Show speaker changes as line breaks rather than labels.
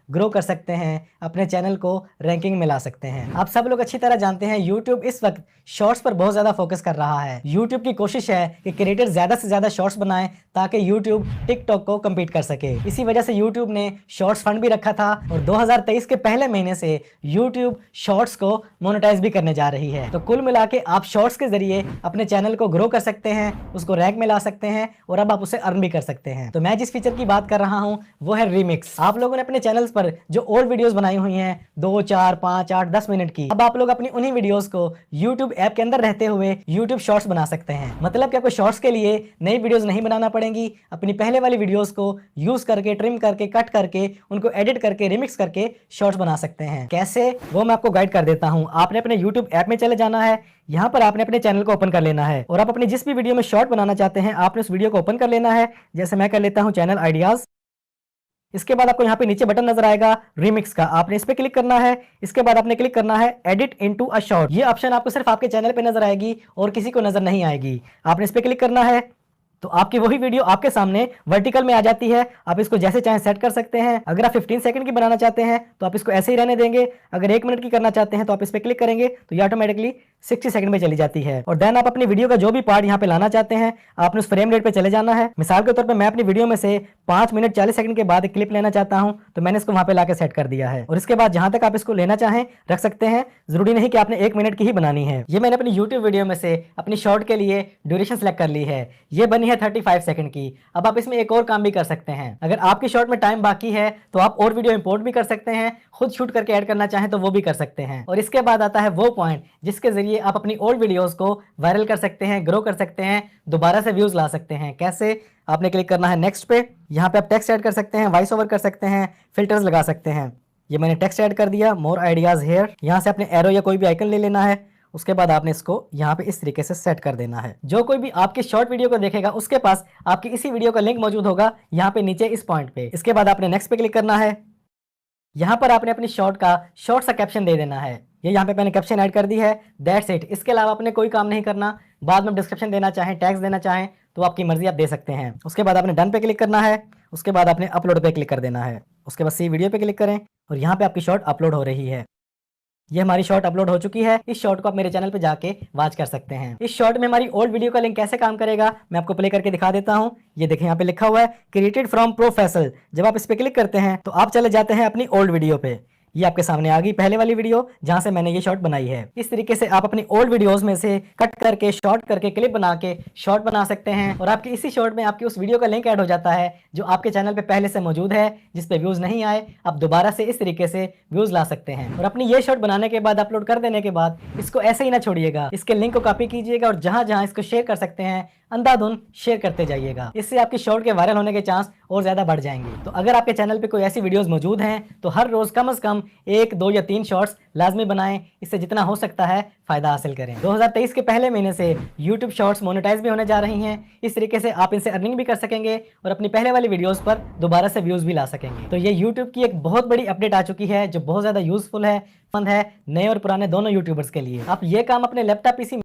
Grow कर सकते हैं, अपने चैनल को रैंकिंग में ला सकते हैं। आप सब लोग अच्छी तरह जानते हैं YouTube इस वक्त शॉर्ट्स पर बहुत ज़्यादा फोकस कर रहा है। YouTube की कोशिश है कि क्रिएटर ज़्यादा से ज़्यादा शॉर्ट्स बनाएं ताकि YouTube TikTok को कम्पीट कर सके। इसी वजह से YouTube ने शॉर्ट्स फंड भी रखा था और 2023 के पहले महीने से YouTube शॉर्ट्स को मोनेटाइज भी करने जा रही है। तो कुल मिला के आप शॉर्ट्स के जरिए अपने चैनल को ग्रो कर सकते हैं, उसको रैंक में ला सकते हैं और अब आप उसे अर्न भी कर सकते हैं। तो मैं जिस फीचर की बात कर रहा हूँ वो है रीमिक्स। आप लोगों ने अपने चैनल्स पर जो ओल्ड वीडियोस बनाई हुई हैं 2, 4, 5, 8, 10 मिनट की, अब आप लोग अपनी उन्हीं वीडियोस को YouTube ऐप के अंदर रहते हुए YouTube शॉर्ट्स बना सकते हैं। मतलब कि आपको शॉर्ट्स के लिए नई वीडियोस नहीं बनाना पड़ेंगी। अपनी पहले वाली वीडियोस को यूज करके, ट्रिम करके, कट करके, उनको एडिट करके, रिमिक्स करके शॉर्ट्स बना सकते हैं। कैसे, वो मैं आपको गाइड कर देता हूं। आपने अपने YouTube ऐप में चले जाना है। यहाँ पर आपने अपने चैनल को ओपन कर लेना है और आप अपनी जिस भी वीडियो में शॉर्ट बनाना चाहते हैं आपने उस वीडियो को ओपन कर लेना है। जैसे मैं कर लेता हूँ चैनल आइडियाज। इसके बाद आपको यहाँ पे नीचे बटन नजर आएगा रिमिक्स का, आपने इस पे क्लिक करना है। इसके बाद आपने क्लिक करना है एडिट इनटू अ शॉर्ट। ये ऑप्शन आपको सिर्फ आपके चैनल पे नजर आएगी और किसी को नजर नहीं आएगी। आपने इस पे क्लिक करना है तो आपकी वही वीडियो आपके सामने वर्टिकल में आ जाती है। आप इसको जैसे चाहे सेट कर सकते हैं। अगर आप 15 सेकंड की बनाना चाहते हैं तो आप इसको ऐसे ही रहने देंगे। अगर 1 मिनट की करना चाहते हैं तो आप इस पे क्लिक करेंगे तो ये ऑटोमेटिकली 60 सेकंड में चली जाती है। और देन आप अपनी वीडियो का जो भी पार्ट यहाँ पे लाना चाहते हैं आपने उस फ्रेम रेट पे चले जाना है। मिसाल के तौर पर मैं अपनी वीडियो में से 5 मिनट 40 सेकंड के बाद एक क्लिप लेना चाहता हूँ तो मैंने इसको वहां पे लाके सेट कर दिया है। और इसके बाद जहां तक आप इसको लेना चाहें रख सकते हैं, जरूरी नहीं कि आपने 1 मिनट की ही बनानी है। ये मैंने अपनी यूट्यूब वीडियो में से अपनी शॉर्ट के लिए ड्यूरेशन सेलेक्ट कर ली है। ये बनी है 35 सेकंड की। अब आप इसमें एक और काम भी कर सकते हैं। अगर आपकी शॉर्ट में टाइम बाकी है तो आप और वीडियो इंपोर्ट भी कर सकते हैं, खुद शूट करके ऐड करना चाहें तो वो भी कर सकते हैं। और इसके बाद आता है वो पॉइंट जिसके जरिए आप अपनी ओल्ड वीडियोस को वायरल कर सकते हैं, ग्रो कर सकते हैं, दोबारा से व्यूज ला सकते हैं। कैसे, आपने क्लिक करना है नेक्स्ट पे। यहाँ पे आप टेक्स्ट ऐड कर सकते हैं, वॉइस ओवर कर सकते हैं, फिल्टर्स लगा सकते हैं। ये मैंने टेक्स्ट ऐड कर दिया, मोर आइडियाज हेयर। यहाँ से अपने एरो या कोई भी आइकन ले लेना है। उसके बाद आपने इसको यहाँ पे इस तरीके से सेट कर देना है। जो कोई भी आपकी शॉर्ट वीडियो को देखेगा उसके पास आपकी इसी वीडियो का लिंक मौजूद होगा यहाँ पे नीचे इस पॉइंट पे। इसके बाद आपने नेक्स्ट पे क्लिक करना है। यहाँ पर आपने अपनी शॉर्ट का शॉर्ट सा कैप्शन दे देना है। ये यहाँ पे मैंने कैप्शन ऐड कर दी है, दैट्स इट। इसके अलावा आपने कोई काम नहीं करना। बाद में डिस्क्रिप्शन देना चाहें, टैग्स देना चाहें तो आपकी मर्जी, आप दे सकते हैं। उसके बाद आपने डन पे क्लिक करना है। उसके बाद आपने अपलोड पे क्लिक कर देना है। उसके बाद सी वीडियो पे क्लिक करें और यहाँ पे आपकी शॉर्ट अपलोड हो रही है। ये हमारी शॉर्ट अपलोड हो चुकी है। इस शॉर्ट को आप मेरे चैनल पे जाके वॉच कर सकते हैं। इस शॉर्ट में हमारी ओल्ड वीडियो का लिंक कैसे काम करेगा मैं आपको प्ले करके दिखा देता हूं। ये देखें यहाँ पे लिखा हुआ है क्रिएटेड फ्रॉम प्रोफेशनल। जब आप इस पे क्लिक करते हैं तो आप चले जाते हैं अपनी ओल्ड वीडियो पे। ये आपके सामने आ गई पहले वाली वीडियो जहां से मैंने ये शॉर्ट बनाई है। इस तरीके से आप अपनी ओल्ड वीडियोस में से कट करके, शॉर्ट करके, क्लिप बना के शॉर्ट बना सकते हैं और आपकी इसी शॉर्ट में आपकी उस वीडियो का लिंक ऐड हो जाता है जो आपके चैनल पे पहले से मौजूद है, जिस पे व्यूज नहीं आए। आप दोबारा से इस तरीके से व्यूज ला सकते हैं। और अपनी ये शॉर्ट बनाने के बाद, अपलोड कर देने के बाद इसको ऐसे ही ना छोड़िएगा, इसके लिंक को कॉपी कीजिएगा और जहां जहां इसको शेयर कर सकते हैं अंधाधुन शेयर करते जाइएगा। इससे आपकी शॉर्ट के वायरल होने के चांस और ज्यादा बढ़ जाएंगे। तो अगर आपके चैनल पे कोई ऐसी वीडियोस मौजूद हैं तो हर रोज कम से कम 1, 2 या 3 शॉर्ट्स लाजमी बनाएं। इससे जितना हो सकता है फायदा हासिल करें। 2023 के पहले महीने से YouTube शॉर्ट्स मोनेटाइज भी होने जा रही हैं। इस तरीके से आप इनसे अर्निंग भी कर सकेंगे और अपनी पहले वाली वीडियोस पर दोबारा से व्यूज भी ला सकेंगे। तो ये YouTube की एक बहुत बड़ी अपडेट आ चुकी है जो बहुत ज्यादा यूजफुल है, फन है, नए और पुराने दोनों यूट्यूबर्स के लिए। आप ये काम अपने लैपटॉप PC